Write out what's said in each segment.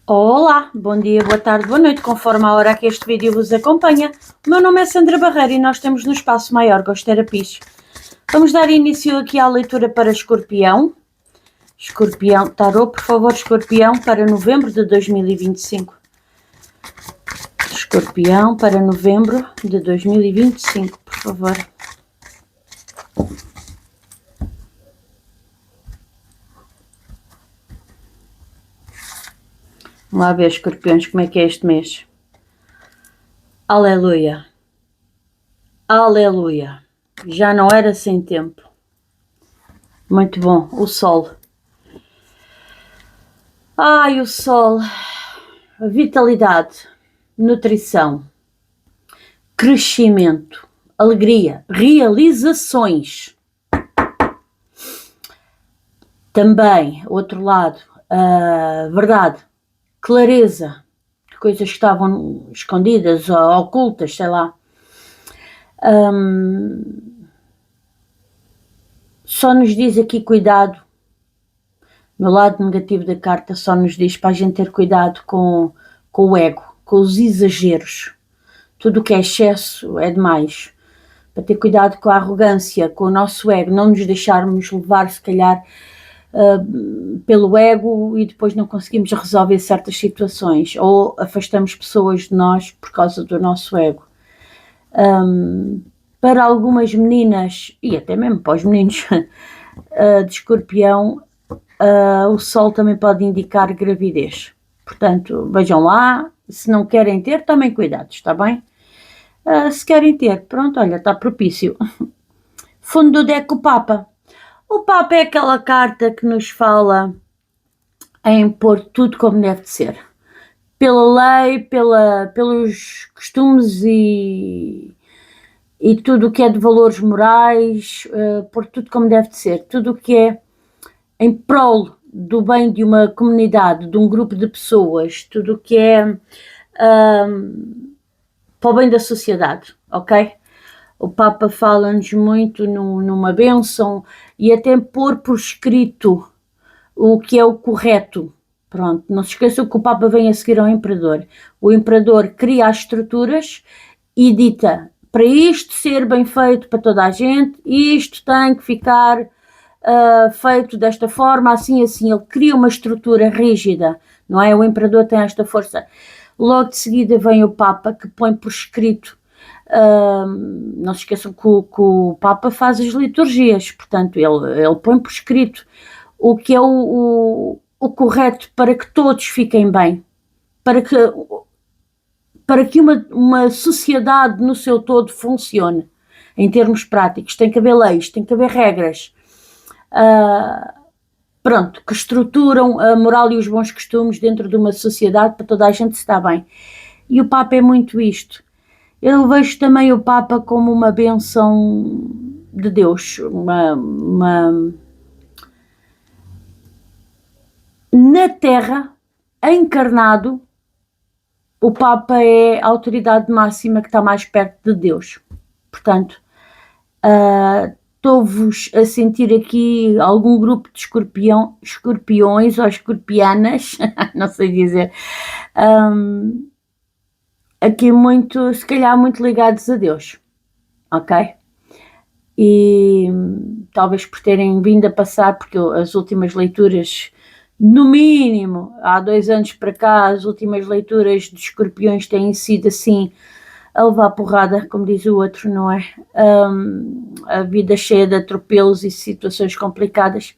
Olá, bom dia, boa tarde, boa noite, conforme a hora que este vídeo vos acompanha. O meu nome é Sandra Barreira e nós temos no Espaço Maior Gosto Terapis. Vamos dar início aqui à leitura para Escorpião. Escorpião, tarô, por favor, Escorpião, para novembro de 2025. Escorpião para novembro de 2025, por favor. Vamos lá ver, escorpiões, como é que é este mês. Aleluia. Aleluia. Já não era sem tempo. Muito bom. O sol. Ai, o sol. Vitalidade. Nutrição. Crescimento. Alegria. Realizações. Também, outro lado, verdade. Clareza. Coisas que estavam escondidas ou ocultas, sei lá. Só nos diz aqui cuidado. No lado negativo da carta só nos diz para a gente ter cuidado com o ego, com os exageros. Tudo o que é excesso é demais. Para ter cuidado com a arrogância, com o nosso ego, não nos deixarmos levar, se calhar, pelo ego e depois não conseguimos resolver certas situações ou afastamos pessoas de nós por causa do nosso ego. Para algumas meninas, e até mesmo para os meninos de Escorpião, o sol também pode indicar gravidez. Portanto, vejam lá, se não querem ter, tomem cuidado, está bem? Se querem ter, pronto, olha, está propício. Fundo do deck, o Papa. O Papa é aquela carta que nos fala em pôr tudo como deve de ser. Pela lei, pelos costumes e tudo o que é de valores morais, pôr tudo como deve de ser. Tudo o que é em prol do bem de uma comunidade, de um grupo de pessoas, tudo o que é para o bem da sociedade, ok? O Papa fala-nos muito numa bênção e até pôr por escrito o que é o correto. Pronto, não se esqueçam que o Papa vem a seguir ao Imperador. O Imperador cria as estruturas e dita, para isto ser bem feito para toda a gente, isto tem que ficar feito desta forma, assim, assim. Ele cria uma estrutura rígida, não é? O Imperador tem esta força. Logo de seguida vem o Papa que põe por escrito. Não se esqueçam que o Papa faz as liturgias, portanto ele põe por escrito o que é o correto para que todos fiquem bem, para que uma sociedade no seu todo funcione em termos práticos. Tem que haver leis, tem que haver regras, pronto, que estruturam a moral e os bons costumes dentro de uma sociedade para toda a gente se dar bem. E o Papa é muito isto. Eu vejo também o Papa como uma bênção de Deus, na Terra, encarnado, o Papa é a autoridade máxima que está mais perto de Deus. Portanto, estou-vos a sentir aqui algum grupo de escorpiões ou escorpianas, não sei dizer, aqui muito, se calhar muito ligados a Deus, ok? E talvez por terem vindo a passar, porque as últimas leituras, no mínimo, há 2 anos para cá, as últimas leituras de escorpiões têm sido assim, a levar porrada, como diz o outro, não é? A vida cheia de atropelos e situações complicadas,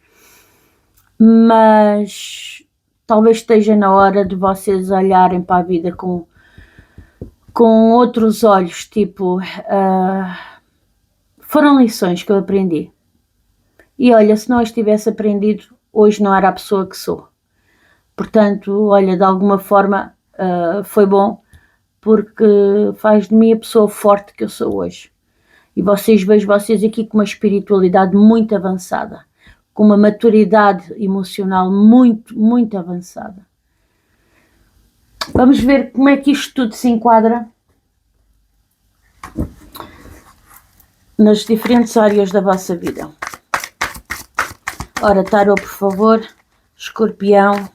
mas talvez esteja na hora de vocês olharem para a vida com outros olhos, tipo, foram lições que eu aprendi. E olha, se não as tivesse aprendido, hoje não era a pessoa que sou. Portanto, olha, de alguma forma foi bom, porque faz de mim a pessoa forte que eu sou hoje. E vejo vocês aqui com uma espiritualidade muito avançada, com uma maturidade emocional muito, muito avançada. Vamos ver como é que isto tudo se enquadra nas diferentes áreas da vossa vida. Ora, tarô, por favor, Escorpião.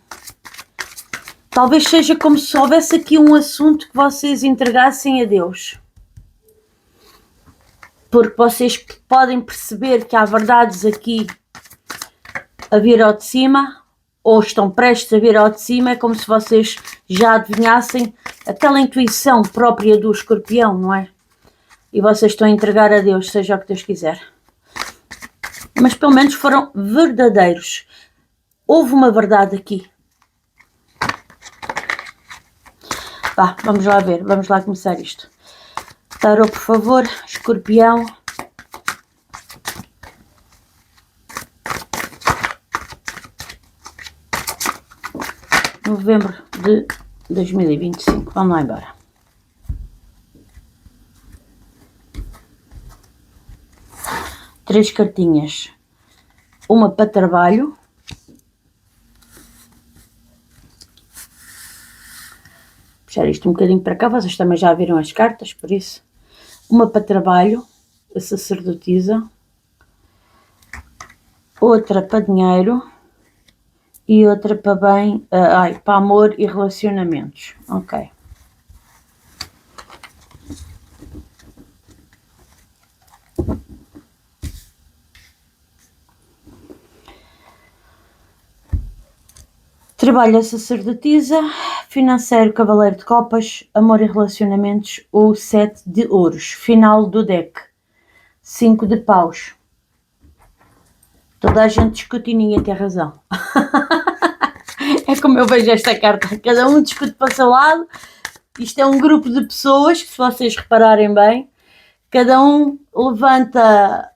Talvez seja como se houvesse aqui um assunto que vocês entregassem a Deus. Porque vocês podem perceber que há verdades aqui a vir ao de cima, ou estão prestes a vir ao de cima, é como se vocês já adivinhassem aquela intuição própria do escorpião, não é? E vocês estão a entregar a Deus, seja o que Deus quiser. Mas pelo menos foram verdadeiros. Houve uma verdade aqui. Vá, vamos lá ver, vamos lá começar isto. Tarô, por favor, escorpião. Novembro de 2025. Vamos lá embora. Três cartinhas. Uma para trabalho. Puxar isto um bocadinho para cá, vocês também já viram as cartas, por isso. Uma para trabalho, a sacerdotisa. Outra para dinheiro. E outra para bem, para amor e relacionamentos. Ok. Trabalho a sacerdotisa, financeiro, cavaleiro de copas, amor e relacionamentos, o 7 de ouros. Final do deck. 5 de paus. Toda a gente discute e ninguém tem razão. É como eu vejo esta carta. Cada um discute para o seu lado. Isto é um grupo de pessoas que, se vocês repararem bem, cada um levanta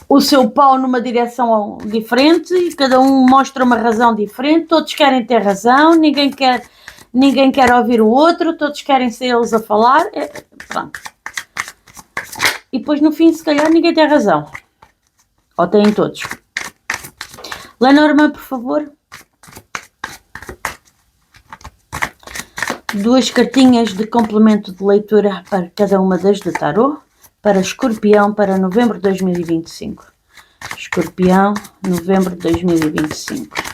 o seu pau numa direção diferente e cada um mostra uma razão diferente. Todos querem ter razão, ninguém quer ouvir o outro, todos querem ser eles a falar. Pronto. E depois no fim, se calhar, ninguém tem razão. Ou têm todos. Lenormand, por favor. Duas cartinhas de complemento de leitura para cada uma das de tarô. Para escorpião, para novembro de 2025. Escorpião, novembro de 2025.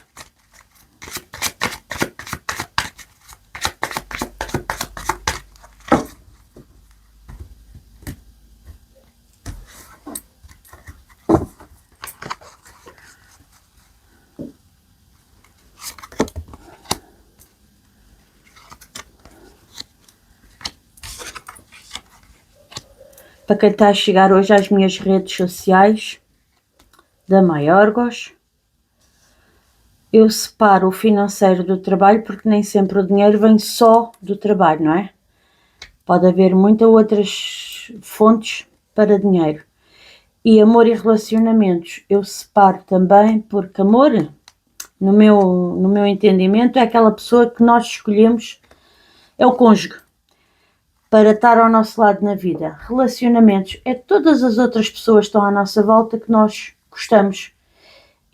Para quem está a chegar hoje às minhas redes sociais, da Maiorgos, eu separo o financeiro do trabalho, porque nem sempre o dinheiro vem só do trabalho, não é? Pode haver muitas outras fontes para dinheiro. E amor e relacionamentos eu separo também, porque amor, no meu entendimento, é aquela pessoa que nós escolhemos, é o cônjuge, para estar ao nosso lado na vida. Relacionamentos é todas as outras pessoas que estão à nossa volta que nós gostamos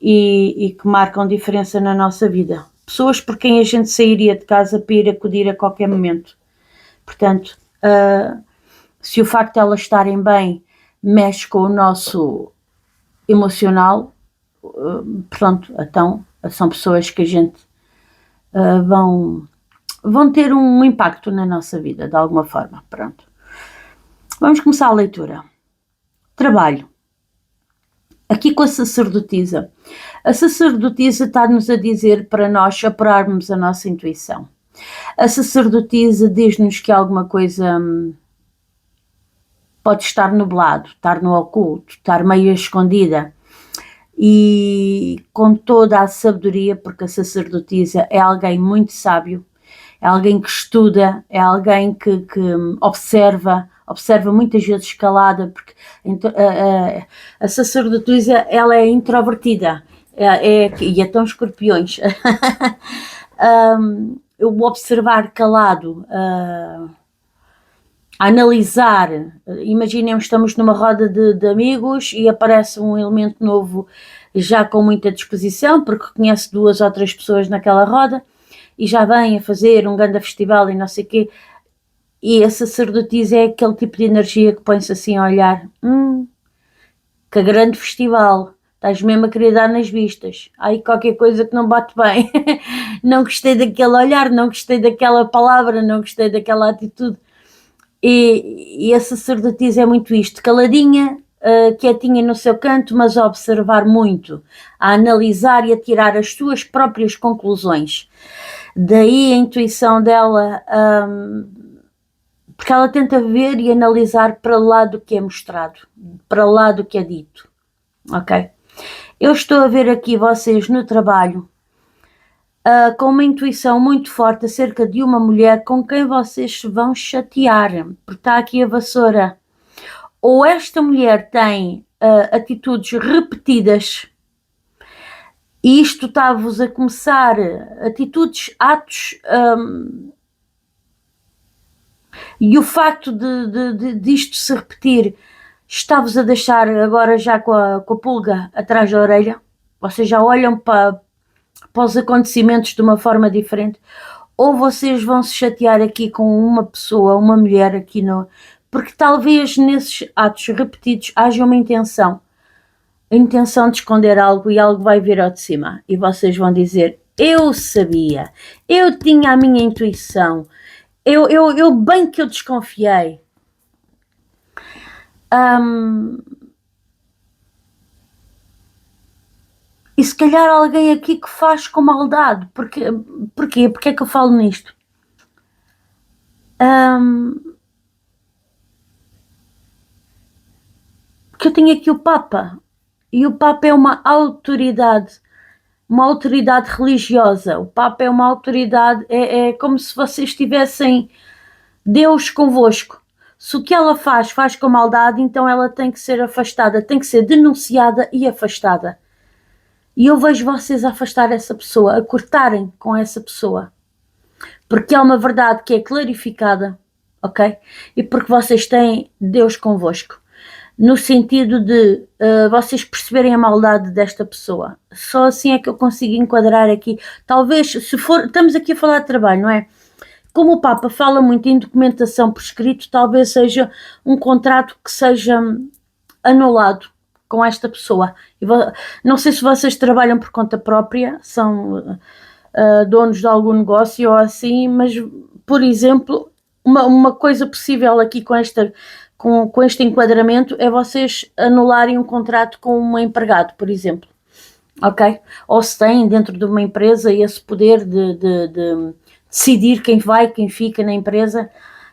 e que marcam diferença na nossa vida. Pessoas por quem a gente sairia de casa para ir acudir a qualquer momento. Portanto, se o facto de elas estarem bem mexe com o nosso emocional, pronto, então são pessoas que a gente vão ter um impacto na nossa vida, de alguma forma. Pronto. Vamos começar a leitura. Trabalho. Aqui com a sacerdotisa. A sacerdotisa está-nos a dizer para nós apurarmos a nossa intuição. A sacerdotisa diz-nos que alguma coisa pode estar nublado, estar no oculto, estar meio escondida. E com toda a sabedoria, porque a sacerdotisa é alguém muito sábio, é alguém que estuda, é alguém que observa muitas vezes calada, porque a sacerdotisa, ela é introvertida, e é tão escorpiões. Eu observar calado, a analisar, imaginemos, estamos numa roda de amigos e aparece um elemento novo já com muita disposição, porque conhece 2 ou 3 pessoas naquela roda, e já vem a fazer um grande festival e não sei o quê, e a sacerdotisa é aquele tipo de energia que põe-se assim a olhar, que grande festival, estás mesmo a querer dar nas vistas, aí qualquer coisa que não bate bem, não gostei daquele olhar, não gostei daquela palavra, não gostei daquela atitude. E a sacerdotisa é muito isto, caladinha, quietinha no seu canto, mas a observar muito, a analisar e a tirar as suas próprias conclusões. Daí a intuição dela, porque ela tenta ver e analisar para lá do que é mostrado, para lá do que é dito, ok? Eu estou a ver aqui vocês no trabalho com uma intuição muito forte acerca de uma mulher com quem vocês se vão chatear, porque está aqui a vassoura. Ou esta mulher tem atitudes repetidas e isto está-vos a começar, atitudes, atos, e o facto disto se repetir está-vos a deixar agora já com a pulga atrás da orelha. Vocês já olham para os acontecimentos de uma forma diferente, ou vocês vão se chatear aqui com uma pessoa, uma mulher aqui no... Porque talvez nesses atos repetidos haja uma intenção, a intenção de esconder algo e algo vai vir ao de cima e vocês vão dizer, eu sabia, eu tinha a minha intuição, eu bem que eu desconfiei. E se calhar alguém aqui que faz com maldade. Porquê? Porquê é que eu falo nisto? Porque eu tenho aqui o Papa. E o Papa é uma autoridade religiosa. O Papa é uma autoridade, é como se vocês tivessem Deus convosco. Se o que ela faz com maldade, então ela tem que ser afastada, tem que ser denunciada e afastada. E eu vejo vocês a afastar essa pessoa, a cortarem com essa pessoa. Porque é uma verdade que é clarificada, ok? E porque vocês têm Deus convosco. No sentido de vocês perceberem a maldade desta pessoa. Só assim é que eu consigo enquadrar aqui. Talvez, se for, estamos aqui a falar de trabalho, não é? Como o Papa fala muito em documentação por escrito, talvez seja um contrato que seja anulado com esta pessoa. Não sei se vocês trabalham por conta própria, são donos de algum negócio ou assim, mas, por exemplo, uma coisa possível aqui com este enquadramento é vocês anularem um contrato com um empregado, por exemplo, ok? Ou se têm dentro de uma empresa esse poder de decidir quem vai, quem fica na empresa,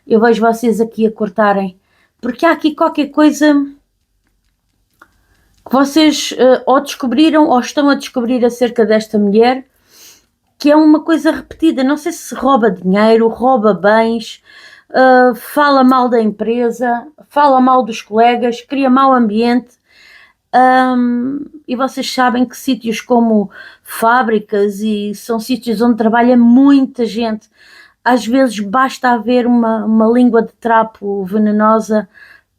eu vejo vocês aqui a cortarem, porque há aqui qualquer coisa que vocês ou descobriram ou estão a descobrir acerca desta mulher, que é uma coisa repetida, não sei se rouba dinheiro, rouba bens, fala mal da empresa, fala mal dos colegas, cria mau ambiente, e vocês sabem que sítios como fábricas e são sítios onde trabalha muita gente, às vezes basta haver uma língua de trapo venenosa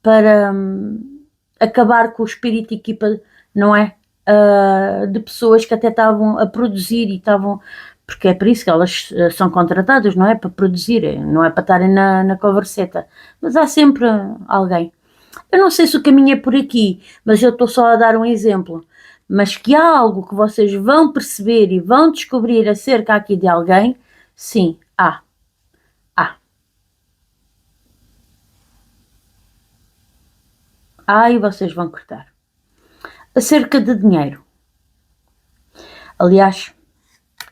para acabar com o espírito de equipa, não é? De pessoas que até estavam a produzir e estavam, porque é por isso que elas são contratadas, não é? Para produzir, não é para estarem na converseta, mas há sempre alguém. Eu não sei se o caminho é por aqui, mas eu estou só a dar um exemplo. Mas que há algo que vocês vão perceber e vão descobrir acerca aqui de alguém, sim, há. E vocês vão cortar. Acerca de dinheiro. Aliás,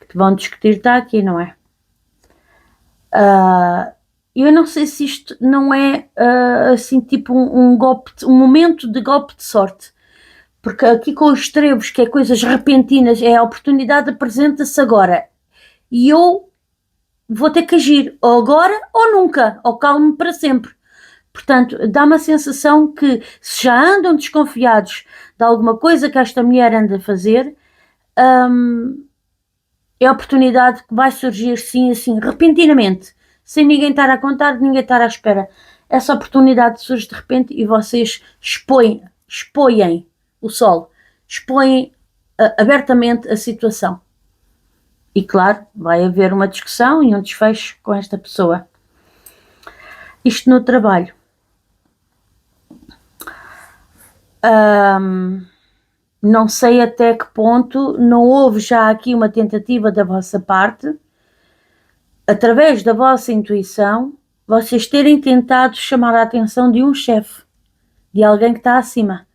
que vão discutir está aqui, não é? Eu não sei se isto não é assim tipo um golpe, um momento de golpe de sorte. Porque aqui com os trevos, que é coisas repentinas, é a oportunidade apresenta-se agora. E eu vou ter que agir, ou agora ou nunca, ou calmo para sempre. Portanto, dá-me a sensação que se já andam desconfiados de alguma coisa que esta mulher anda a fazer, é a oportunidade que vai surgir sim, assim, repentinamente, sem ninguém estar a contar, ninguém estar à espera. Essa oportunidade surge de repente e vocês expõem o sol, expõem abertamente a situação. E claro, vai haver uma discussão e um desfecho com esta pessoa. Isto no trabalho. Não sei até que ponto não houve já aqui uma tentativa da vossa parte, através da vossa intuição, vocês terem tentado chamar a atenção de um chefe, de alguém que está acima,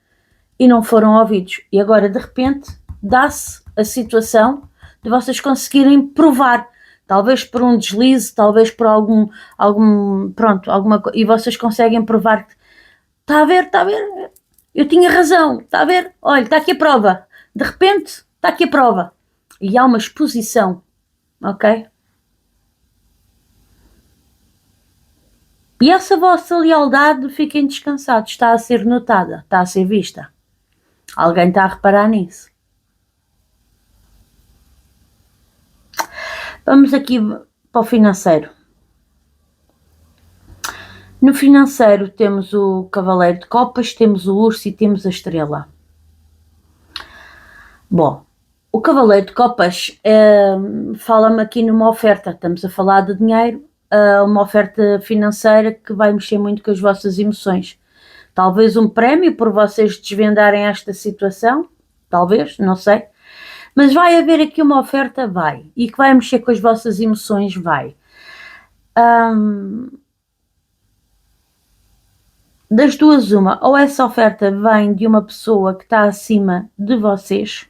e não foram ouvidos. E agora, de repente, dá-se a situação de vocês conseguirem provar, talvez por um deslize, talvez por alguma coisa, e vocês conseguem provar que está a ver, eu tinha razão, está a ver, olha, está aqui a prova, de repente, está aqui a prova, e há uma exposição, ok? E essa vossa lealdade, fiquem descansados, está a ser notada, está a ser vista. Alguém está a reparar nisso. Vamos aqui para o financeiro. No financeiro temos o Cavaleiro de Copas, temos o Urso e temos a Estrela. Bom, o Cavaleiro de Copas fala-me aqui numa oferta, estamos a falar de dinheiro, uma oferta financeira que vai mexer muito com as vossas emoções. Talvez um prémio por vocês desvendarem esta situação, talvez, não sei. Mas vai haver aqui uma oferta, vai, e que vai mexer com as vossas emoções, vai. Das duas uma, ou essa oferta vem de uma pessoa que está acima de vocês,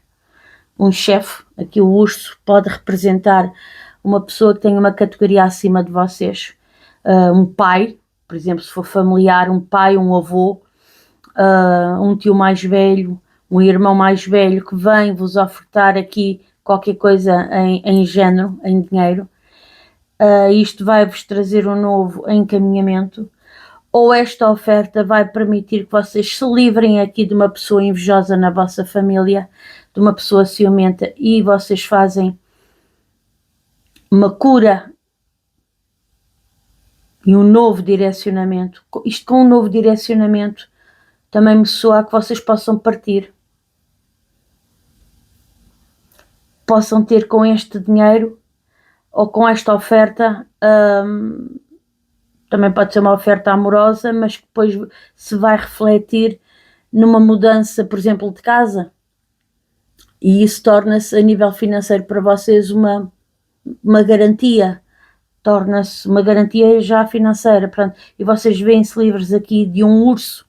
um chefe, aqui o urso pode representar uma pessoa que tem uma categoria acima de vocês, um pai, por exemplo, se for familiar, um pai, um avô, um tio mais velho, um irmão mais velho que vem vos ofertar aqui qualquer coisa em género, em dinheiro, isto vai-vos trazer um novo encaminhamento, ou esta oferta vai permitir que vocês se livrem aqui de uma pessoa invejosa na vossa família, de uma pessoa ciumenta, e vocês fazem uma cura e um novo direcionamento. Isto com um novo direcionamento também me soa que vocês possam partir. Possam ter com este dinheiro ou com esta oferta, também pode ser uma oferta amorosa, mas que depois se vai refletir numa mudança, por exemplo, de casa, e isso torna-se a nível financeiro para vocês uma garantia, torna-se uma garantia já financeira, pronto, e vocês veem-se livres aqui de um urso.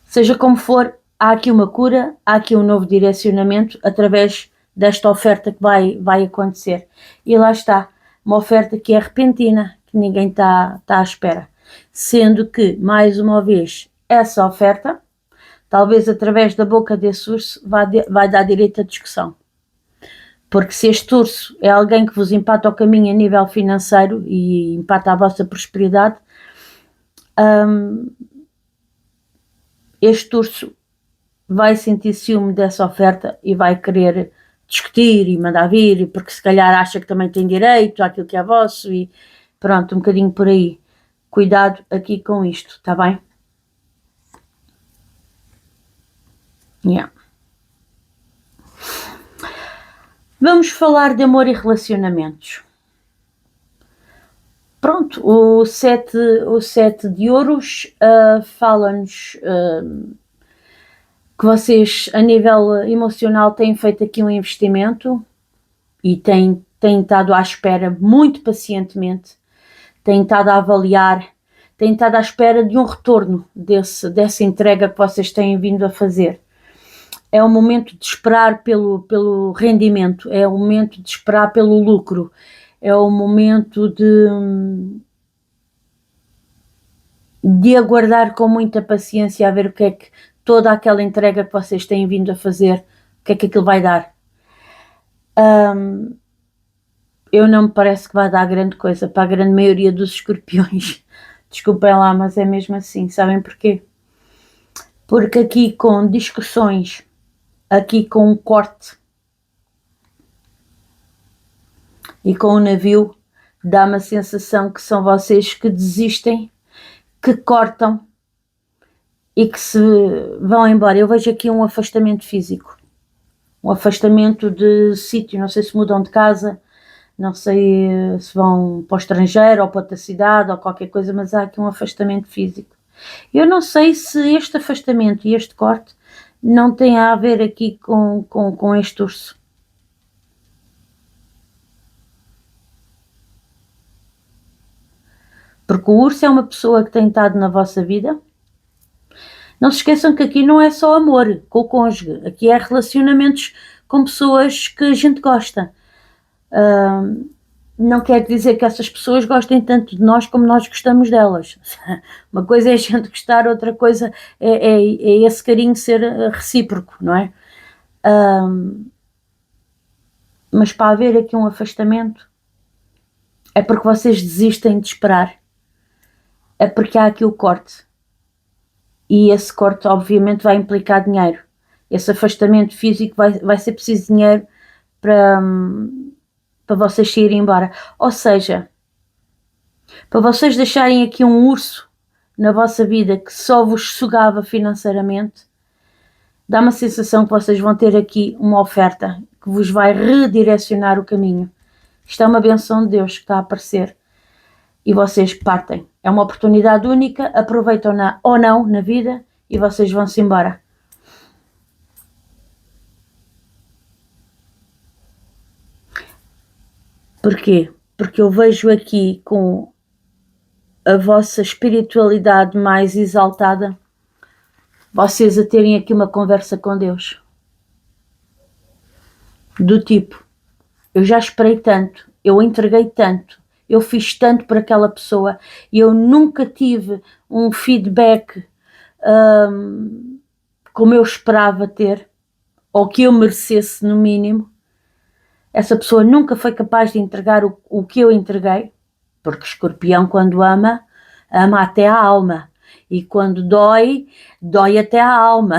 Seja como for, há aqui uma cura, há aqui um novo direcionamento através desta oferta que vai acontecer. E lá está, uma oferta que é repentina, que ninguém está à espera. Sendo que, mais uma vez, essa oferta, talvez através da boca desse urso, vai dar direito à discussão. Porque se este urso é alguém que vos empata o caminho a nível financeiro e empata a vossa prosperidade, este urso vai sentir ciúme dessa oferta e vai querer discutir e mandar vir, porque se calhar acha que também tem direito àquilo que é vosso e pronto, um bocadinho por aí. Cuidado aqui com isto, está bem? Yeah. Vamos falar de amor e relacionamentos. Pronto, o sete de ouros fala-nos que vocês, a nível emocional, têm feito aqui um investimento e têm estado à espera muito pacientemente, têm estado a avaliar, têm estado à espera de um retorno dessa entrega que vocês têm vindo a fazer. É o momento de esperar pelo rendimento, é o momento de esperar pelo lucro, é o momento de aguardar com muita paciência a ver o que é que toda aquela entrega que vocês têm vindo a fazer, o que é que aquilo vai dar. Eu não me parece que vai dar grande coisa para a grande maioria dos escorpiões. Desculpem lá, mas é mesmo assim. Sabem porquê? Porque aqui com discussões, aqui com um corte e com o navio, dá-me a sensação que são vocês que desistem, que cortam e que se vão embora. Eu vejo aqui um afastamento físico, um afastamento de sítio, não sei se mudam de casa, não sei se vão para o estrangeiro ou para outra cidade ou qualquer coisa, mas há aqui um afastamento físico. Eu não sei se este afastamento e este corte não tem a ver aqui com este urso. Porque o urso é uma pessoa que tem estado na vossa vida. Não se esqueçam que aqui não é só amor com o cônjuge, aqui é relacionamentos com pessoas que a gente gosta. Não quer dizer que essas pessoas gostem tanto de nós como nós gostamos delas. Uma coisa é a gente gostar, outra coisa é esse carinho ser recíproco, não é? Mas para haver aqui um afastamento, é porque vocês desistem de esperar. É porque há aqui o corte. E esse corte, obviamente, vai implicar dinheiro. Esse afastamento físico vai ser preciso dinheiro para vocês saírem embora. Ou seja, para vocês deixarem aqui um urso na vossa vida que só vos sugava financeiramente, dá uma sensação que vocês vão ter aqui uma oferta que vos vai redirecionar o caminho. Isto é uma benção de Deus que está a aparecer e vocês partem. É uma oportunidade única, aproveitam-na ou não na vida e vocês vão-se embora. Porquê? Porque eu vejo aqui com a vossa espiritualidade mais exaltada, vocês a terem aqui uma conversa com Deus. Do tipo, eu já esperei tanto, eu entreguei tanto, eu fiz tanto para aquela pessoa e eu nunca tive um feedback como eu esperava ter, ou que eu merecesse no mínimo. Essa pessoa nunca foi capaz de entregar o que eu entreguei, porque Escorpião, quando ama, ama até a alma. E quando dói, dói até a alma.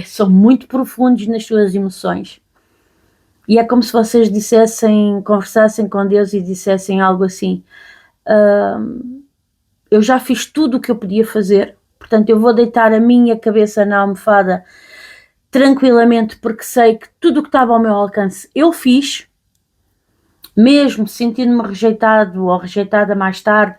São muito profundos nas suas emoções. E é como se vocês conversassem com Deus e dissessem algo assim: eu já fiz tudo o que eu podia fazer, portanto eu vou deitar a minha cabeça na almofada tranquilamente, porque sei que tudo o que estava ao meu alcance eu fiz, mesmo sentindo-me rejeitado ou rejeitada mais tarde,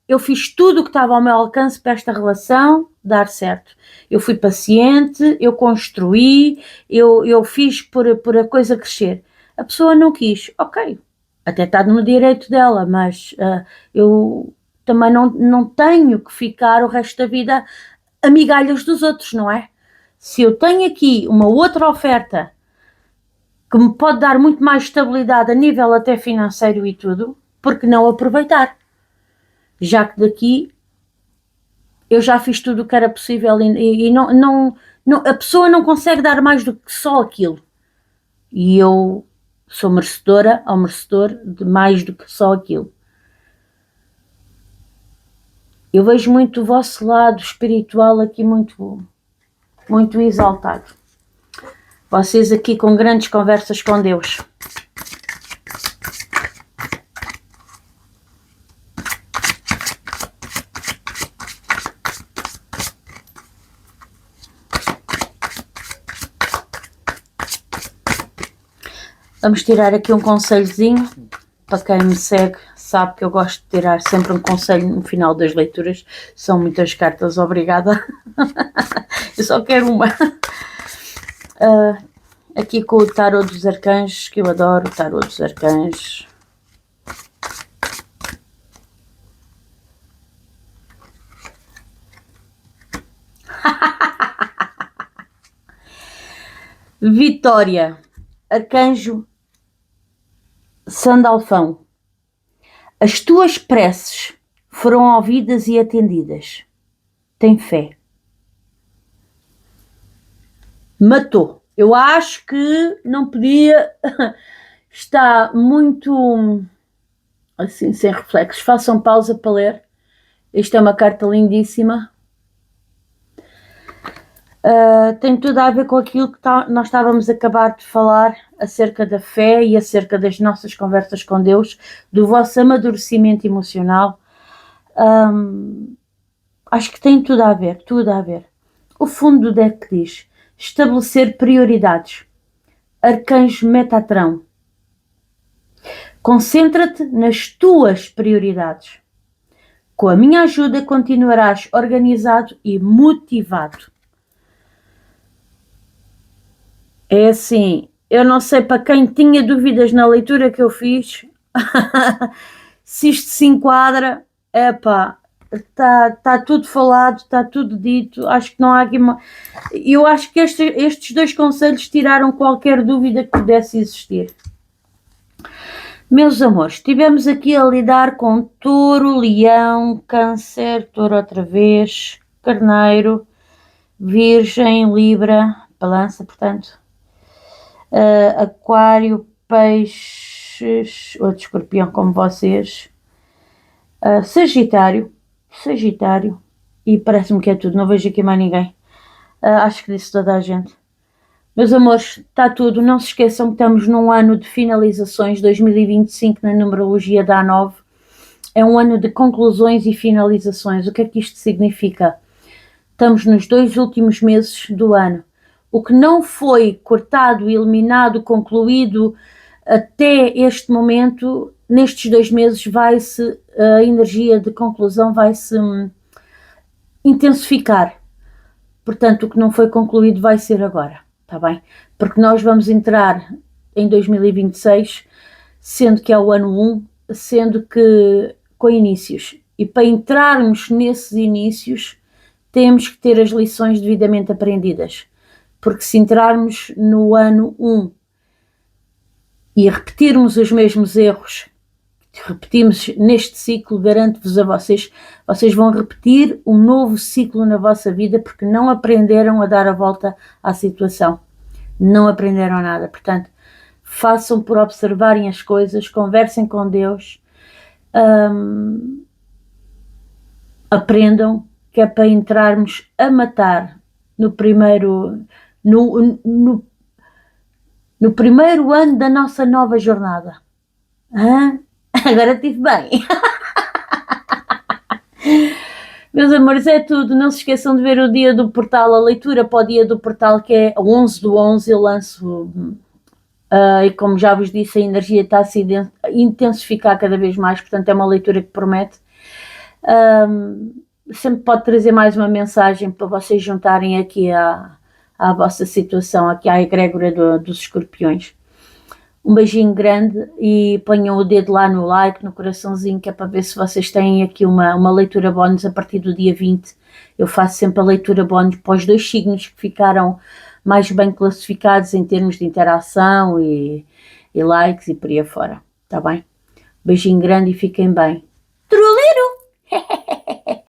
eu fiz tudo o que estava ao meu alcance para esta relação dar certo. Eu fui paciente, eu construí, eu fiz por a coisa crescer. A pessoa não quis, ok, até está no direito dela, mas eu também não tenho que ficar o resto da vida a migalhas dos outros, não é? Se eu tenho aqui uma outra oferta que me pode dar muito mais estabilidade a nível até financeiro e tudo, por que não aproveitar? Já que daqui eu já fiz tudo o que era possível e não, a pessoa não consegue dar mais do que só aquilo. E eu sou merecedora ou merecedor de mais do que só aquilo. Eu vejo muito o vosso lado espiritual aqui muito exaltado. Vocês aqui com grandes conversas com Deus. Vamos tirar aqui um conselhozinho. Para quem me segue sabe que eu gosto de tirar sempre um conselho no final das leituras. São muitas cartas, obrigada. Eu só quero uma. Aqui com o tarot dos arcanjos, que eu adoro o tarot dos arcanjos. Vitória, arcanjo Sandalfão. As tuas preces foram ouvidas e atendidas. Tem fé. Matou. Eu acho que não podia. Está muito assim, sem reflexos. Façam pausa para ler. Isto é uma carta lindíssima. Tem tudo a ver com aquilo que nós estávamos a acabar de falar acerca da fé e acerca das nossas conversas com Deus, do vosso amadurecimento emocional. Acho que tem tudo a ver, tudo a ver. O fundo do deck diz: estabelecer prioridades. Arcanjo Metatrão. Concentra-te nas tuas prioridades. Com a minha ajuda continuarás organizado e motivado. É assim, eu não sei para quem tinha dúvidas na leitura que eu fiz, se isto se enquadra, epá, está tudo falado, está tudo dito, acho que não há aqui eu acho que estes dois conselhos tiraram qualquer dúvida que pudesse existir. Meus amores, estivemos aqui a lidar com touro, leão, câncer, touro outra vez, carneiro, virgem, libra, balança, portanto, aquário, peixes, outro escorpião como vocês, sagitário, e parece-me que é tudo, não vejo aqui mais ninguém. Acho que disse toda a gente. Meus amores, está tudo. Não se esqueçam que estamos num ano de finalizações. 2025 na numerologia da A9 é um ano de conclusões e finalizações. O que é que isto significa? Estamos nos 2 últimos meses do ano. O que não foi cortado, eliminado, concluído até este momento, nestes 2 meses vai-se, a energia de conclusão vai-se intensificar. Portanto, o que não foi concluído vai ser agora, está bem? Porque nós vamos entrar em 2026, sendo que é o ano 1, sendo que com inícios. E para entrarmos nesses inícios, temos que ter as lições devidamente aprendidas. Porque se entrarmos no ano 1 e repetirmos os mesmos erros, repetimos neste ciclo, garanto-vos a vocês, vocês vão repetir um novo ciclo na vossa vida porque não aprenderam a dar a volta à situação. Não aprenderam nada. Portanto, façam por observarem as coisas, conversem com Deus, aprendam, que é para entrarmos a matar no primeiro ano da nossa nova jornada. Agora estive bem. Meus amores, é tudo. Não se esqueçam de ver o dia do portal, a leitura para o dia do portal, que é 11/11. Eu lanço, e como já vos disse, a energia está a se intensificar cada vez mais, portanto é uma leitura que promete. Sempre pode trazer mais uma mensagem para vocês juntarem aqui à vossa situação, aqui à egrégora dos escorpiões. Um beijinho grande e ponham o dedo lá no like, no coraçãozinho, que é para ver se vocês têm aqui uma leitura bónus a partir do dia 20. Eu faço sempre a leitura bónus para os 2 signos que ficaram mais bem classificados em termos de interação e likes e por aí afora. Está bem? Beijinho grande e fiquem bem.